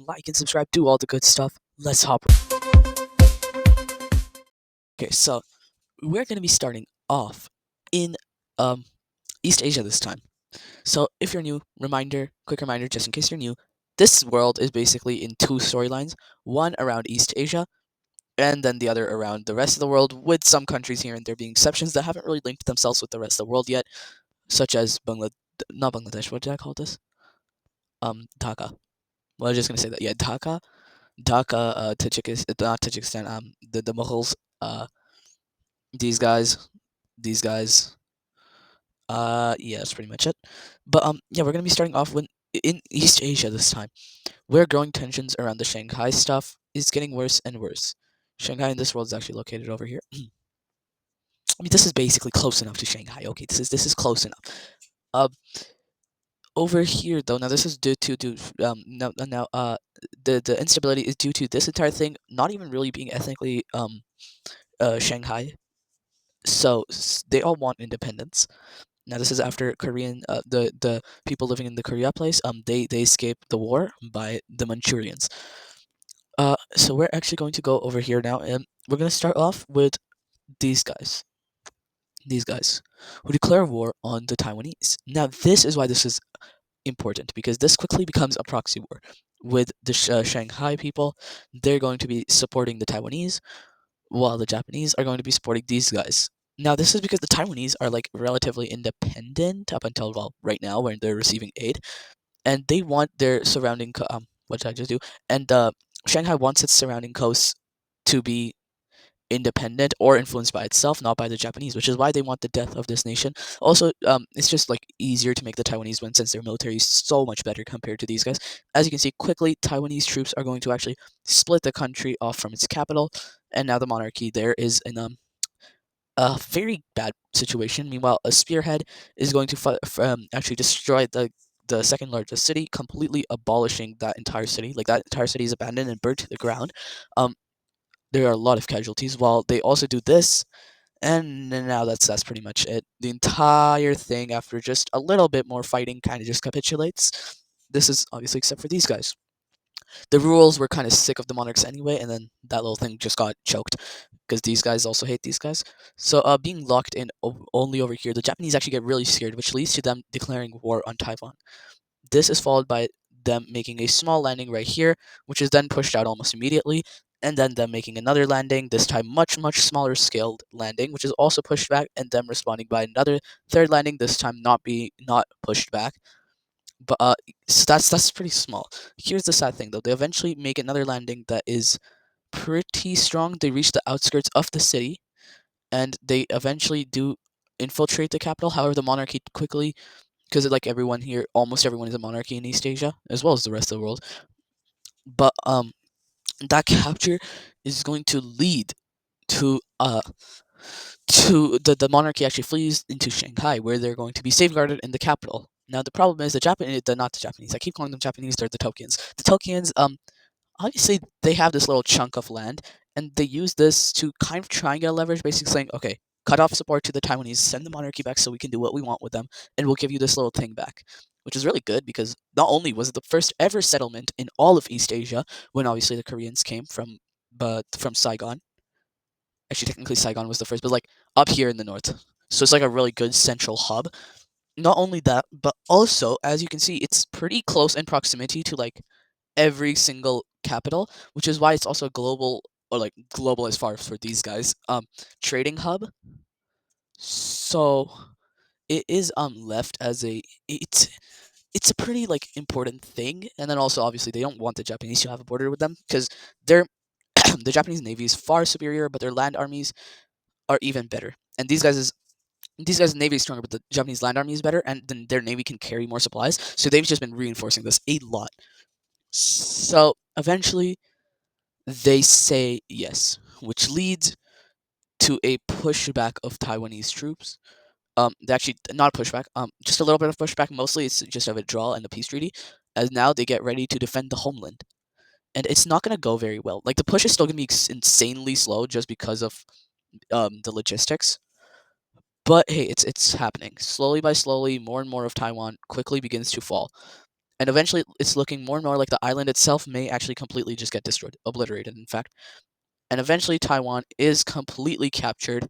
like and subscribe, do all the good stuff. Let's hop. Okay, so we're gonna be starting off in um East Asia this time. So if you're new, quick reminder, just in case you're new, this world is basically in two storylines: one around East Asia, and then the other around the rest of the world, with some countries here and there being exceptions that haven't really linked themselves with the rest of the world yet, such as not Bangladesh. What did I call this? Dhaka. Well, I was just gonna say that. Yeah, Dhaka, Tajikistan, not Tajikistan. The Mughals. These guys, these guys. Yeah, that's pretty much it. But yeah, we're gonna be starting off with in East Asia this time, where growing tensions around the Shanghai stuff is getting worse and worse. Shanghai in this world is actually located over here. I mean, this is basically close enough to Shanghai. Okay, this is close enough. Uh, Over here though, now this is due to the instability is due to this entire thing not even really being ethnically Shanghai. So they all want independence. Now this is after Korean the people living in the Korea place they escaped the war by the Manchurians. So we're actually going to go over here now, and we're gonna start off with these guys. These guys who declare war on the Taiwanese. Now this is why this is important, because this quickly becomes a proxy war with the Shanghai people. They're going to be supporting the Taiwanese, while the Japanese are going to be supporting these guys. Now, this is because the Taiwanese are like relatively independent up until, well, right now when they're receiving aid, and they want their surrounding what did I just do? And Shanghai wants its surrounding coasts to be independent or influenced by itself, not by the Japanese, which is why they want the death of this nation. Also, it's just like easier to make the Taiwanese win since their military is so much better compared to these guys. As you can see, quickly, Taiwanese troops are going to actually split the country off from its capital, and now the monarchy there is in a very bad situation. Meanwhile, a spearhead is going to actually destroy the second largest city, completely abolishing that entire city. Like that entire city is abandoned and burnt to the ground. Um, there are a lot of casualties. While they also do this, and then now that's pretty much it. The entire thing, after just a little bit more fighting, kind of just capitulates. This is obviously except for these guys. The rules were kind of sick of the monarchs anyway, and then that little thing just got choked because these guys also hate these guys. So being locked in only over here, the Japanese actually get really scared, which leads to them declaring war on Taiwan. This is followed by them making a small landing right here, which is then pushed out almost immediately, and then them making another landing, this time much smaller scaled landing, which is also pushed back, and them responding by another third landing, this time not pushed back. But so that's pretty small. Here's the sad thing though: they eventually make another landing that is pretty strong. They reach the outskirts of the city, and they eventually do infiltrate the capital. However, the monarchy quickly, because like everyone here, almost everyone is a monarchy in East Asia, as well as the rest of the world. But that capture is going to lead to the monarchy actually flees into Shanghai, where they're going to be safeguarded in the capital. Now the problem is not the Japanese. I keep calling them Japanese. They're the Tokians. The Tokians, obviously they have this little chunk of land, and they use this to kind of try and get leverage, basically saying, okay, cut off support to the Taiwanese, send the monarchy back so we can do what we want with them, and we'll give you this little thing back. Which is really good because not only was it the first ever settlement in all of East Asia, when obviously the Koreans came from Saigon. Actually, technically Saigon was the first, but like up here in the north. So it's like a really good central hub. Not only that, but also as you can see, it's pretty close in proximity to like every single capital, which is why it's also a global, or like global as far as for these guys, trading hub. So it is left as it's a pretty like important thing. And then also obviously they don't want the Japanese to have a border with them because they're the Japanese navy is far superior, but their land armies are even better. And these guys' navy is stronger, but the Japanese land army is better, and then their navy can carry more supplies. So they've just been reinforcing this a lot. So eventually, they say yes, which leads to a pushback of Taiwanese troops. Actually, not a pushback. Just a little bit of pushback. Mostly, it's just a withdrawal and a peace treaty. As now they get ready to defend the homeland, and it's not gonna go very well. Like the push is still gonna be insanely slow just because of the logistics. But hey, it's happening slowly by slowly. More and more of Taiwan quickly begins to fall, and eventually it's looking more and more like the island itself may actually completely just get destroyed, obliterated, in fact. And eventually Taiwan is completely captured,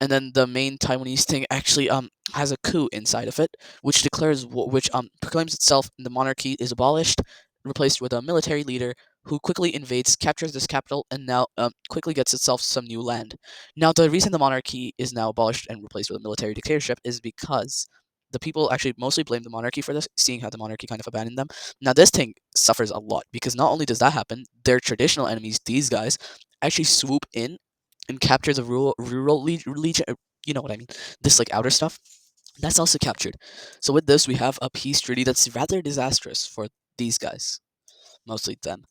and then the main Taiwanese thing actually has a coup inside of it, which proclaims itself the monarchy is abolished, replaced with a military leader who quickly invades, captures this capital, and now quickly gets itself some new land. Now, the reason the monarchy is now abolished and replaced with a military dictatorship is because the people actually mostly blame the monarchy for this, seeing how the monarchy kind of abandoned them. Now, this thing suffers a lot because not only does that happen, their traditional enemies, these guys, actually swoop in and capture the rural legion. You know what I mean? This like outer stuff that's also captured. So with this, we have a peace treaty that's rather disastrous for these guys, mostly them.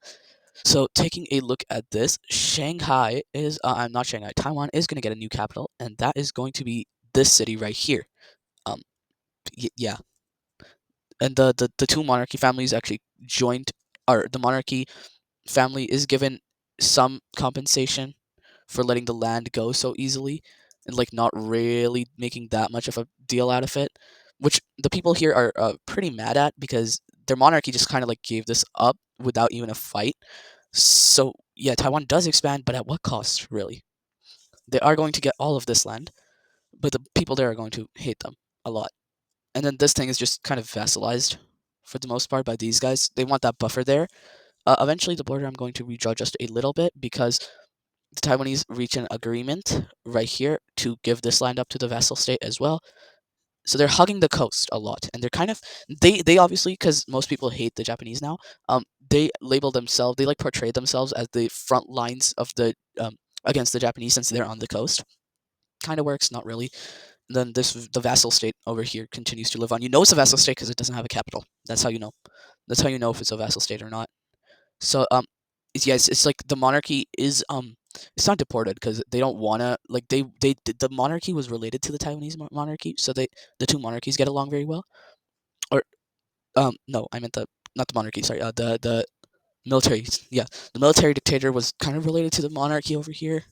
So taking a look at this, Shanghai is I'm not Shanghai. Taiwan is going to get a new capital, and that is going to be this city right here. Um, yeah, and the two monarchy families actually joined, or the monarchy family is given some compensation for letting the land go so easily and like not really making that much of a deal out of it, which the people here are pretty mad at because their monarchy just kind of like gave this up without even a fight. So yeah, Taiwan does expand, but at what cost, really? They are going to get all of this land, but the people there are going to hate them a lot. And then this thing is just kind of vassalized for the most part by these guys. They want that buffer there. Eventually, the border I'm going to redraw just a little bit because the Taiwanese reach an agreement right here to give this land up to the vassal state as well. So they're hugging the coast a lot, and they're kind of they obviously, because most people hate the Japanese now. They label themselves, they like portray themselves as the front lines of the against the Japanese since they're on the coast. Kind of works, not really. Then the vassal state over here continues to live on. You know it's a vassal state because it doesn't have a capital. That's how you know. That's how you know if it's a vassal state or not. So it's like the monarchy is it's not deported because they don't wanna like the monarchy was related to the Taiwanese monarchy, so the two monarchies get along very well. Or no, I meant the not the monarchy. Sorry, the military. Yeah, the military dictator was kind of related to the monarchy over here.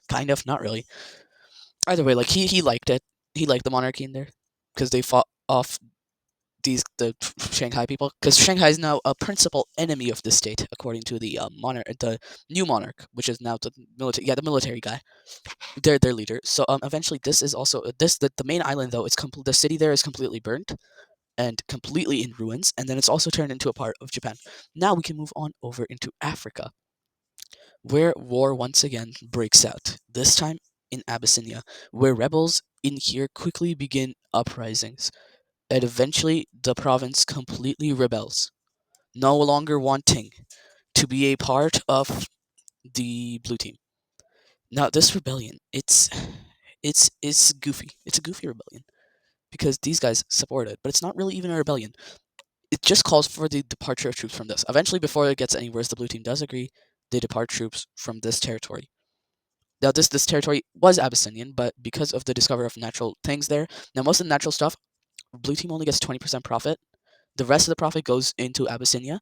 Kind of, not really. Either way, like he liked it. He liked the monarchy in there because they fought off the Shanghai people, because Shanghai is now a principal enemy of the state, according to the new monarch, which is now the military, the military guy, their leader. So eventually this is also the main island though. The city there is completely burnt and completely in ruins, and then it's also turned into a part of Japan. Now we can move on over into Africa, where war once again breaks out. This time in Abyssinia, where rebels in here quickly begin uprisings and eventually the province completely rebels, no longer wanting to be a part of the blue team. Now this rebellion, it's goofy. It's a goofy rebellion because these guys support it, but it's not really even a rebellion. It just calls for the departure of troops from this. Eventually, before it gets any worse, the blue team does agree. They depart troops from this territory. Now this territory was Abyssinian, but because of the discovery of natural things there, now most of the natural stuff, blue team only gets 20% profit. The rest of the profit goes into Abyssinia.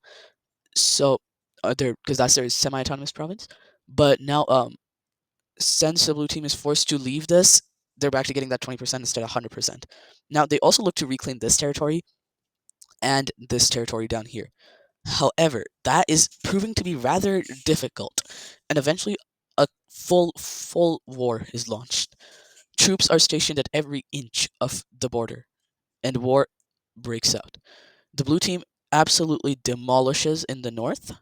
So, because that's their semi-autonomous province. But now, since the blue team is forced to leave this, they're back to getting that 20% instead of 100%. Now, they also look to reclaim this territory and this territory down here. However, that is proving to be rather difficult, and eventually, a full war is launched. Troops are stationed at every inch of the border, and war breaks out. The blue team absolutely demolishes in the north,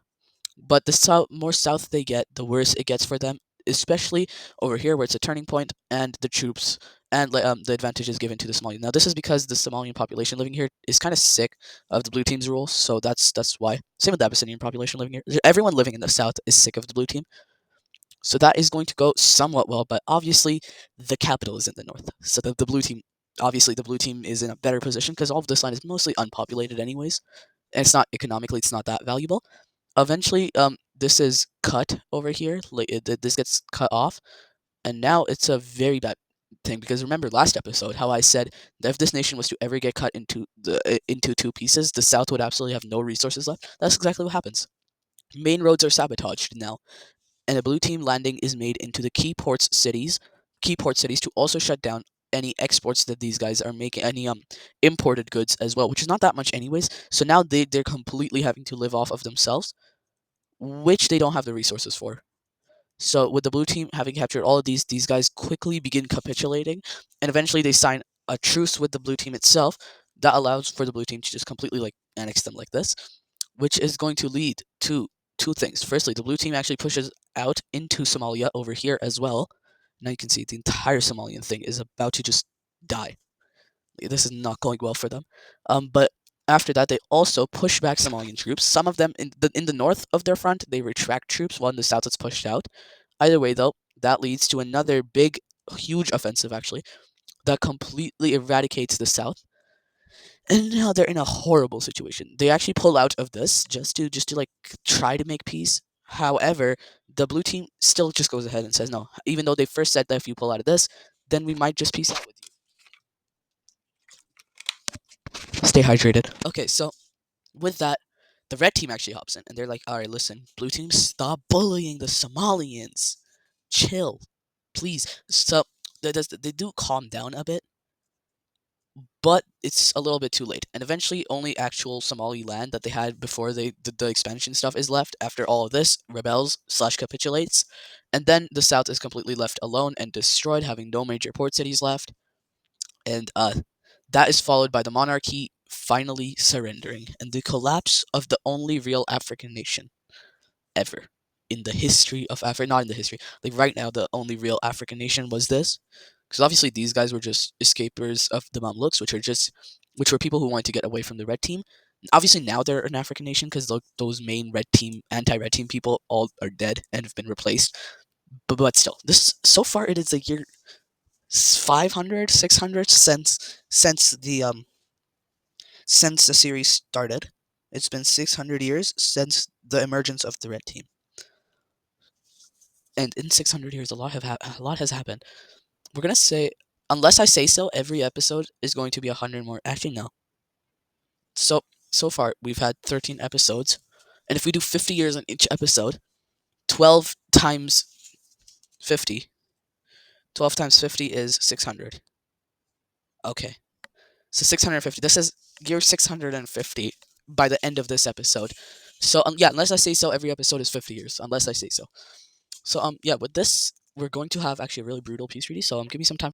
but the more south they get, the worse it gets for them, especially over here where it's a turning point, and the troops and the advantage is given to the Somalian. Now, this is because the Somalian population living here is kind of sick of the blue team's rule, so that's why. Same with the Abyssinian population living here. Everyone living in the south is sick of the blue team, so that is going to go somewhat well. But obviously, the capital is in the north, so the blue team. Obviously, the blue team is in a better position because all of this land is mostly unpopulated, anyways, and it's not economically, it's not that valuable. Eventually, this is cut over here. Like this gets cut off, and now it's a very bad thing because remember last episode how I said that if this nation was to ever get cut into two pieces, the South would absolutely have no resources left. That's exactly what happens. Main roads are sabotaged now, and a blue team landing is made into the key port cities to also shut down any exports that these guys are making, any imported goods as well, which is not that much anyways. So now they're completely having to live off of themselves, which they don't have the resources for. So with the blue team having captured all of these guys quickly begin capitulating, and eventually they sign a truce with the blue team itself that allows for the blue team to just completely like annex them like this, which is going to lead to two things. Firstly, the blue team actually pushes out into Somalia over here as well. Now you can see the entire Somalian thing is about to just die. This is not going well for them. But after that, they also push back Somalian troops. Some of them in the north of their front, they retract troops, while in the south it's pushed out. Either way, though, that leads to another big, huge offensive actually that completely eradicates the south. And now they're in a horrible situation. They actually pull out of this just to like try to make peace. However, the blue team still just goes ahead and says no, even though they first said that if you pull out of this, then we might just peace out with you. Stay hydrated. Okay, so with that, the red team actually hops in and they're like, all right, listen, blue team, stop bullying the Somalians. Chill, please. So they do calm down a bit, but it's a little bit too late. And eventually, only actual Somali land that they had before the expansion stuff is left. After all of this, rebels / capitulates, and then the south is completely left alone and destroyed, having no major port cities left. And that is followed by the monarchy finally surrendering and the collapse of the only real African nation ever in the history of Africa. Not in the history, like right now, the only real African nation was this, because obviously these guys were just escapers of the Mamluks, which were people who wanted to get away from the red team. Obviously now they're an African nation because those main red team, anti-red team people all are dead and have been replaced. But still, this so far it is the year 500, 600 since the series started. It's been 600 years since the emergence of the red team. And in 600 years, a lot has happened. We're gonna say, unless I say so, every episode is going to be 100 more. Actually, no. So far, we've had 13 episodes, and if we do 50 years on each episode, 12 times 50, 12 times 50 is 600. Okay, so 650. This is year 650 by the end of this episode. So yeah, unless I say so, every episode is 50 years. Unless I say so. So yeah, with this, we're going to have actually a really brutal peace treaty. So give me some time.